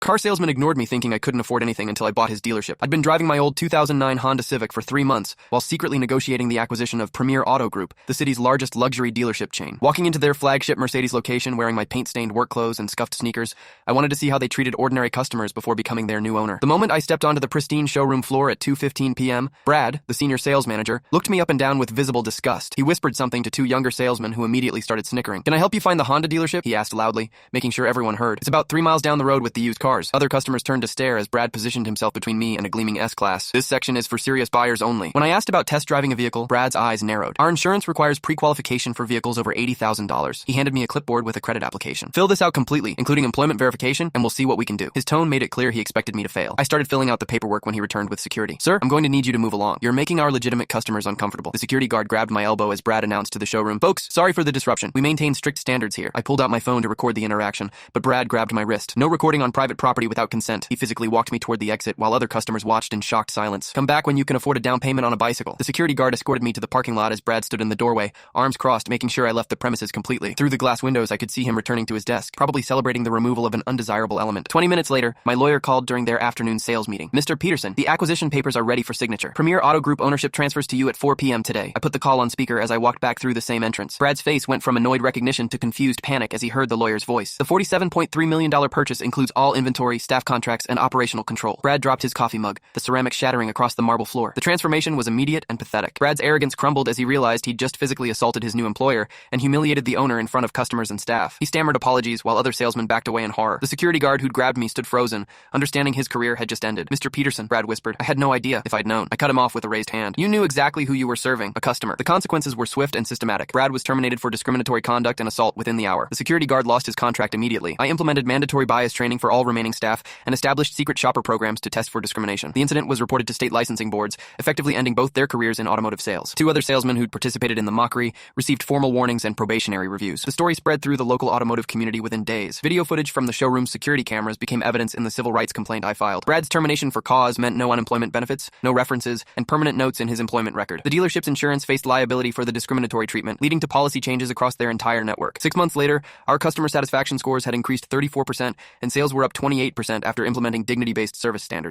Car salesman ignored me thinking I couldn't afford anything until I bought his dealership. I'd been driving my old 2009 Honda Civic for 3 months while secretly negotiating the acquisition of Premier Auto Group, the city's largest luxury dealership chain. Walking into their flagship Mercedes location wearing my paint-stained work clothes and scuffed sneakers, I wanted to see how they treated ordinary customers before becoming their new owner. The moment I stepped onto the pristine showroom floor at 2:15 p.m., Brad, the senior sales manager, looked me up and down with visible disgust. He whispered something to 2 younger salesmen who immediately started snickering. "Can I help you find the Honda dealership?" he asked loudly, making sure everyone heard. "It's about 3 miles down the road with the used cars." Other customers turned to stare as Brad positioned himself between me and a gleaming S-Class. "This section is for serious buyers only." When I asked about test driving a vehicle, Brad's eyes narrowed. "Our insurance requires pre-qualification for vehicles over $80,000. He handed me a clipboard with a credit application. "Fill this out completely, including employment verification, and we'll see what we can do." His tone made it clear he expected me to fail. I started filling out the paperwork when he returned with security. "Sir, I'm going to need you to move along. You're making our legitimate customers uncomfortable." The security guard grabbed my elbow as Brad announced to the showroom, "Folks, sorry for the disruption. We maintain strict standards here." I pulled out my phone to record the interaction, but Brad grabbed my wrist. "No recording on private property without consent." He physically walked me toward the exit while other customers watched in shocked silence. "Come back when you can afford a down payment on a bicycle." The security guard escorted me to the parking lot as Brad stood in the doorway, arms crossed, making sure I left the premises completely. Through the glass windows, I could see him returning to his desk, probably celebrating the removal of an undesirable element. 20 minutes later, my lawyer called during their afternoon sales meeting. "Mr. Peterson, the acquisition papers are ready for signature. Premier Auto Group ownership transfers to you at 4 p.m. today." I put the call on speaker as I walked back through the same entrance. Brad's face went from annoyed recognition to confused panic as he heard the lawyer's voice. "The $47.3 million purchase includes all inventory, staff contracts, and operational control." Brad dropped his coffee mug, the ceramic shattering across the marble floor. The transformation was immediate and pathetic. Brad's arrogance crumbled as he realized he'd just physically assaulted his new employer and humiliated the owner in front of customers and staff. He stammered apologies while other salesmen backed away in horror. The security guard who'd grabbed me stood frozen, understanding his career had just ended. "Mr. Peterson," Brad whispered. "I had no idea. If I'd known." I cut him off with a raised hand. "You knew exactly who you were serving, a customer." The consequences were swift and systematic. Brad was terminated for discriminatory conduct and assault within the hour. The security guard lost his contract immediately. I implemented mandatory bias training for all remaining staff and established secret shopper programs to test for discrimination. The incident was reported to state licensing boards, effectively ending both their careers in automotive sales. 2 other salesmen who'd participated in the mockery received formal warnings and probationary reviews. The story spread through the local automotive community within days. Video footage from the showroom's security cameras became evidence in the civil rights complaint I filed. Brad's termination for cause meant no unemployment benefits, no references, and permanent notes in his employment record. The dealership's insurance faced liability for the discriminatory treatment, leading to policy changes across their entire network. 6 months later, our customer satisfaction scores had increased 34%, and sales were up 28% after implementing dignity-based service standards.